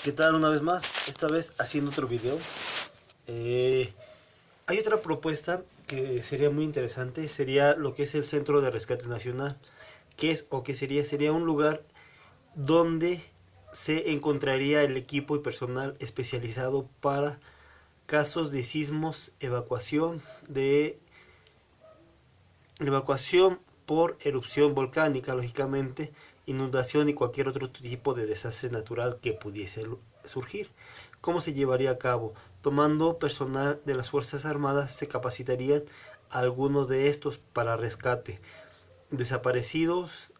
¿Qué tal? Una vez más, esta vez haciendo otro video. Hay otra propuesta que sería muy interesante, sería lo que es el Centro de Rescate Nacional. ¿Qué es o qué sería? Sería un lugar donde se encontraría el equipo y personal especializado para casos de sismos, evacuación por erupción volcánica, lógicamente, inundación y cualquier otro tipo de desastre natural que pudiese surgir. ¿Cómo se llevaría a cabo? Tomando personal de las Fuerzas Armadas, se capacitarían a alguno de estos para rescate. Desaparecidos,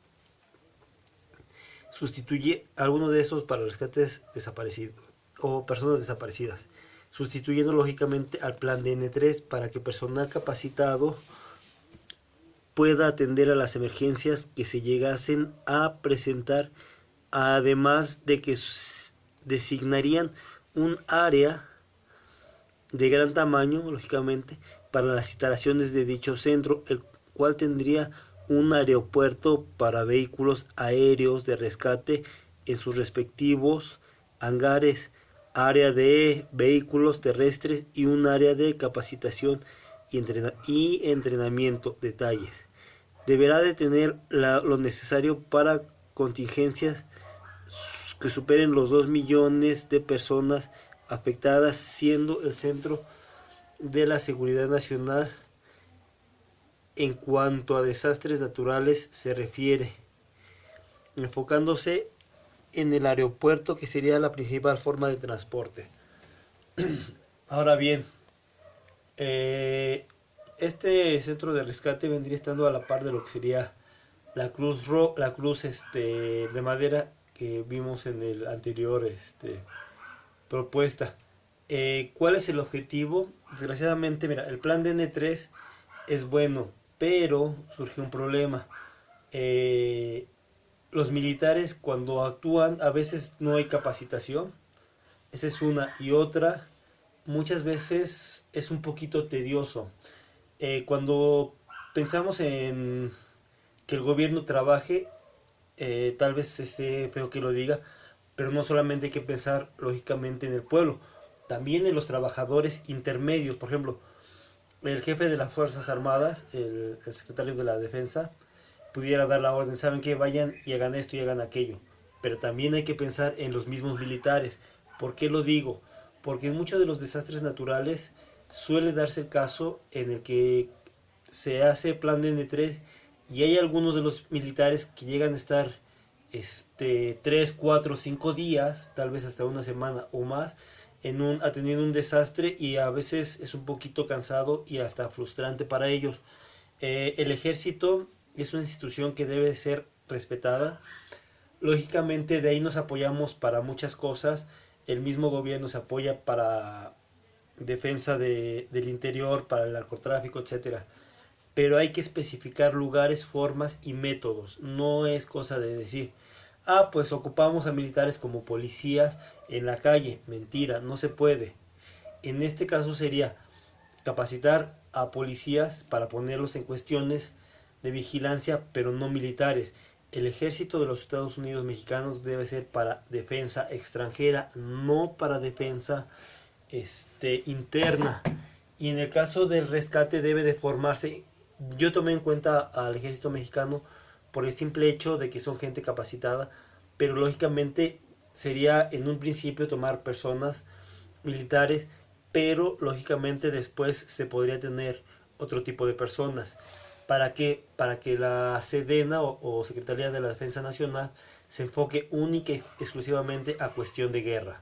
sustituye a alguno de estos para rescates desaparecidos o personas desaparecidas, sustituyendo lógicamente al plan de N3 para que personal capacitado pueda atender a las emergencias que se llegasen a presentar, además de que designarían un área de gran tamaño, lógicamente, para las instalaciones de dicho centro, el cual tendría un aeropuerto para vehículos aéreos de rescate en sus respectivos hangares, área de vehículos terrestres y un área de capacitación y entrenamiento. Detalles: deberá de tener lo necesario para contingencias que superen los 2 millones de personas afectadas, siendo el centro de la seguridad nacional en cuanto a desastres naturales se refiere, enfocándose en el aeropuerto, que sería la principal forma de transporte. Ahora bien, este centro de rescate vendría estando a la par de lo que sería la cruz de madera que vimos en el anterior propuesta. ¿Cuál es el objetivo? Desgraciadamente, mira, el plan de N3 es bueno, pero surge un problema. Los militares, cuando actúan, a veces no hay capacitación. Esa es una. Y otra, muchas veces es un poquito tedioso. Cuando pensamos en que el gobierno trabaje, tal vez esté feo que lo diga, pero no solamente hay que pensar lógicamente en el pueblo, también en los trabajadores intermedios. Por ejemplo, el jefe de las Fuerzas Armadas, el secretario de la Defensa, pudiera dar la orden: saben que vayan y hagan esto y hagan aquello. Pero también hay que pensar en los mismos militares. ¿Por qué lo digo? Porque en muchos de los desastres naturales suele darse el caso en el que se hace plan de N3 y hay algunos de los militares que llegan a estar 3, 4, 5 días, tal vez hasta una semana o más, atendiendo un desastre, y a veces es un poquito cansado y hasta frustrante para ellos. El ejército es una institución que debe ser respetada. Lógicamente de ahí nos apoyamos para muchas cosas. El mismo gobierno se apoya para defensa del interior, para el narcotráfico, etcétera. Pero hay que especificar lugares, formas y métodos. No es cosa de decir: ah, pues ocupamos a militares como policías en la calle. Mentira, no se puede. En este caso sería capacitar a policías para ponerlos en cuestiones de vigilancia, pero no militares. El ejército de los Estados Unidos mexicanos debe ser para defensa extranjera, no para defensa interna. Y en el caso del rescate debe de formarse. Yo tomé en cuenta al ejército mexicano por el simple hecho de que son gente capacitada, pero lógicamente sería en un principio tomar personas militares, pero lógicamente después se podría tener otro tipo de personas. ¿Para qué? Para que la Sedena o Secretaría de la Defensa Nacional se enfoque única y exclusivamente a cuestión de guerra.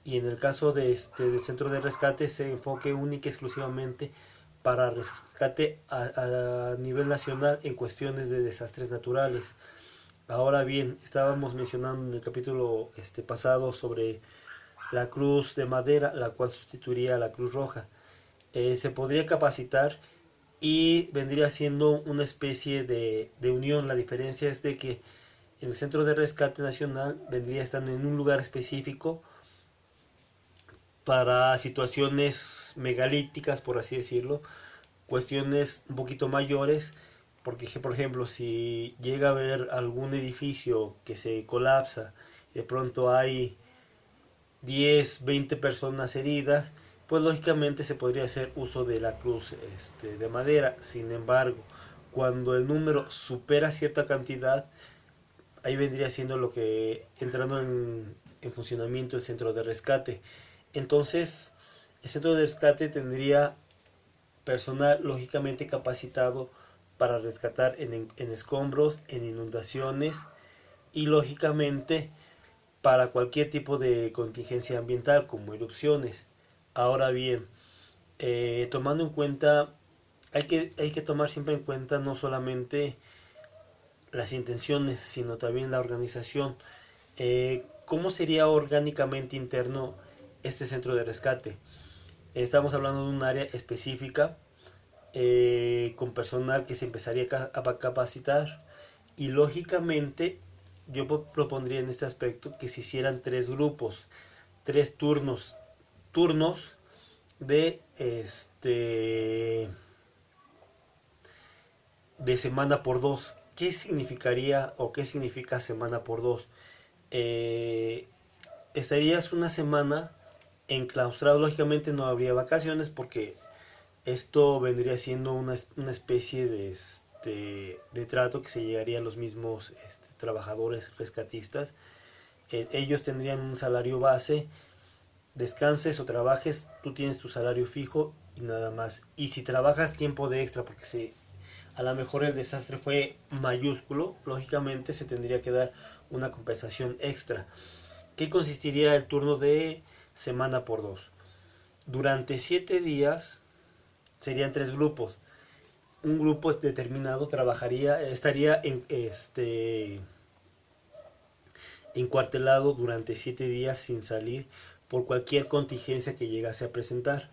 Y en el caso del centro de rescate se enfoque única y exclusivamente para rescate a nivel nacional en cuestiones de desastres naturales. Ahora bien, estábamos mencionando en el capítulo pasado sobre la cruz de madera, la cual sustituiría a la Cruz Roja. Se podría capacitar y vendría siendo una especie de unión. La diferencia es de que el Centro de Rescate Nacional vendría estando en un lugar específico para situaciones megalíticas, por así decirlo, cuestiones un poquito mayores, porque por ejemplo, si llega a haber algún edificio que se colapsa, de pronto hay 10, 20 personas heridas, pues lógicamente se podría hacer uso de la cruz de madera. Sin embargo, cuando el número supera cierta cantidad, ahí vendría siendo lo que entrando en funcionamiento el centro de rescate. Entonces, el centro de rescate tendría personal lógicamente capacitado para rescatar en escombros, en inundaciones y lógicamente para cualquier tipo de contingencia ambiental como erupciones. Ahora bien, tomando en cuenta, hay que tomar siempre en cuenta no solamente las intenciones, sino también la organización. ¿Cómo sería orgánicamente interno este centro de rescate? Estamos hablando de un área específica con personal que se empezaría a capacitar y lógicamente yo propondría en este aspecto que se hicieran tres grupos, tres turnos de de semana por dos. ¿Qué significaría o qué significa semana por dos? Eh, Estarías una semana enclaustrado, lógicamente no habría vacaciones porque esto vendría siendo una especie de trato que se llegaría a los mismos trabajadores rescatistas. Ellos tendrían un salario base, descanses o trabajes, tú tienes tu salario fijo y nada más. Y si trabajas tiempo de extra, porque a lo mejor el desastre fue mayúsculo, lógicamente se tendría que dar una compensación extra. ¿Qué consistiría el turno de semana por dos? Durante 7 días serían tres grupos. Un grupo determinado estaría encuartelado durante 7 días sin salir por cualquier contingencia que llegase a presentar.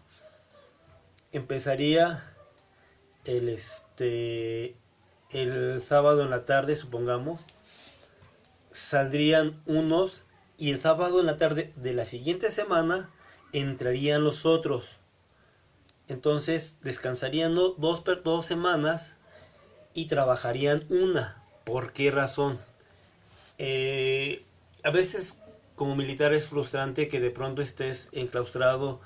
Empezaría el sábado en la tarde, supongamos, saldrían unos y el sábado en la tarde de la siguiente semana entrarían los otros. Entonces descansarían dos semanas y trabajarían una. ¿Por qué razón? A veces como militar es frustrante que de pronto estés enclaustrado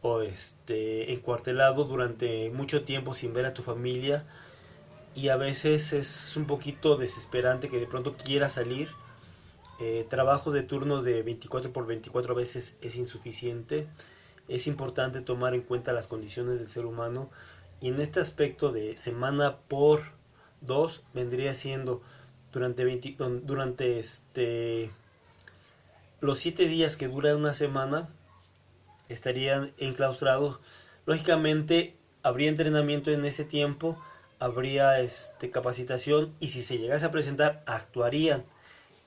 o encuartelado durante mucho tiempo sin ver a tu familia y a veces es un poquito desesperante que de pronto quieras salir. Trabajo de turnos de 24 por 24 a veces es insuficiente. Es importante tomar en cuenta las condiciones del ser humano y en este aspecto de semana por dos vendría siendo durante los 7 días que dura una semana estarían enclaustrados. Lógicamente habría entrenamiento en ese tiempo, habría capacitación y si se llegase a presentar actuarían.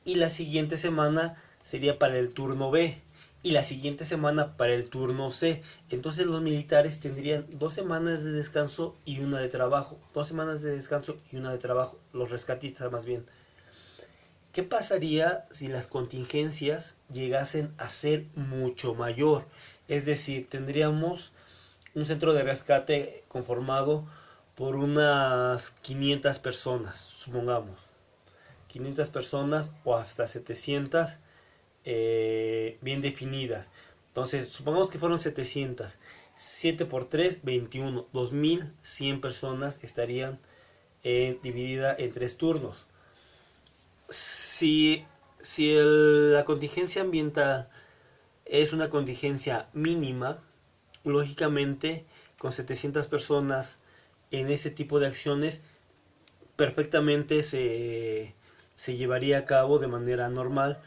Y la siguiente semana sería para el turno B y la siguiente semana para el turno C. Entonces los militares tendrían 2 semanas de descanso y una de trabajo. 2 semanas de descanso y una de trabajo. Los rescatistas más bien. ¿Qué pasaría si las contingencias llegasen a ser mucho mayor? Es decir, tendríamos un centro de rescate conformado por unas 500 personas, supongamos. 500 personas o hasta 700 bien definidas. Entonces, supongamos que fueron 700. 7 por 3, 21. 2100 personas estarían divididas en tres turnos. Si, la contingencia ambiental es una contingencia mínima, lógicamente con 700 personas en este tipo de acciones perfectamente se llevaría a cabo de manera normal.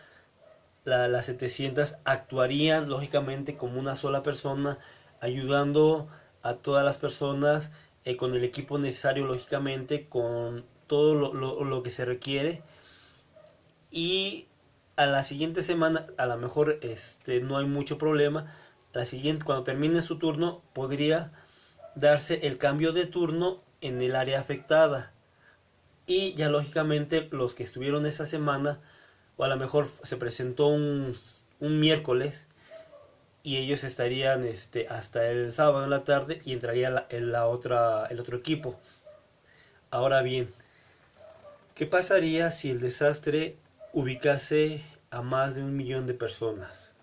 Las 700 actuarían lógicamente como una sola persona, ayudando a todas las personas con el equipo necesario, lógicamente, con todo lo que se requiere. Y a la siguiente semana, a lo mejor no hay mucho problema. La siguiente, cuando termine su turno, podría darse el cambio de turno en el área afectada. Y ya lógicamente los que estuvieron esa semana, o a lo mejor se presentó un miércoles, y ellos estarían hasta el sábado en la tarde y entraría el otro equipo. Ahora bien, ¿qué pasaría si el desastre ubicase a más de 1 millón de personas?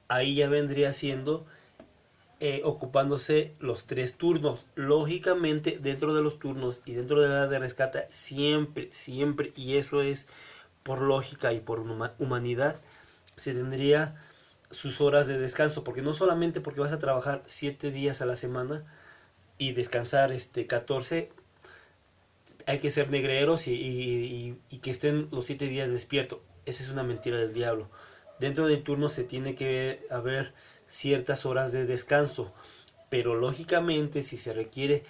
ahí ya vendría siendo ocupándose los 3 turnos. Lógicamente, dentro de los turnos y dentro de la de rescate, siempre, y eso es por lógica y por humanidad, se tendría sus horas de descanso, porque no solamente porque vas a trabajar 7 días a la semana y descansar 14, hay que ser negreros y que estén los 7 días despiertos. Esa es una mentira del diablo. Dentro del turno se tiene que haber ciertas horas de descanso, pero lógicamente si se requiere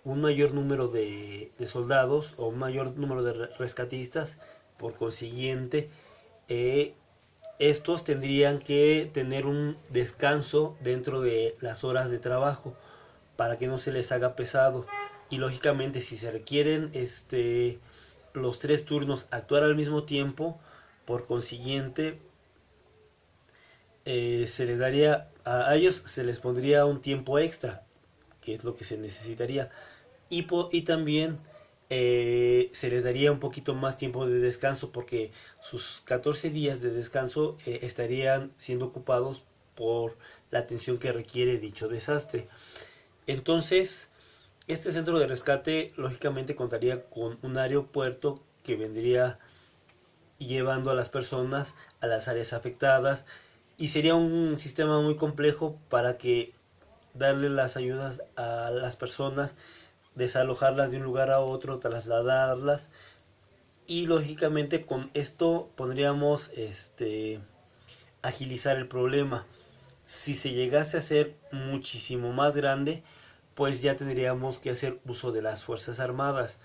un mayor número de soldados o un mayor número de rescatistas, por consiguiente, estos tendrían que tener un descanso dentro de las horas de trabajo para que no se les haga pesado. Y lógicamente si se requieren los 3 turnos actuar al mismo tiempo, por consiguiente se les daría a ellos, se les pondría un tiempo extra, que es lo que se necesitaría, y también se les daría un poquito más tiempo de descanso, porque sus 14 días de descanso estarían siendo ocupados por la atención que requiere dicho desastre. Entonces, este centro de rescate lógicamente contaría con un aeropuerto que vendría llevando a las personas a las áreas afectadas, y sería un sistema muy complejo para que darle las ayudas a las personas, desalojarlas de un lugar a otro, trasladarlas, y lógicamente con esto podríamos agilizar el problema. Si se llegase a ser muchísimo más grande, pues ya tendríamos que hacer uso de las Fuerzas Armadas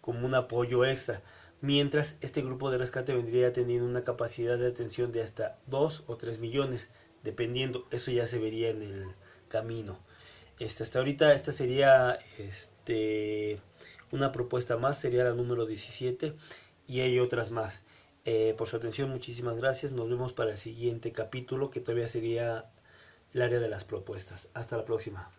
como un apoyo extra, mientras este grupo de rescate vendría teniendo una capacidad de atención de hasta 2 o 3 millones, dependiendo. Eso ya se vería en el camino. Hasta ahorita esta sería una propuesta más, sería la número 17, y hay otras más. Por su atención, muchísimas gracias. Nos vemos para el siguiente capítulo, que todavía sería el área de las propuestas. Hasta la próxima.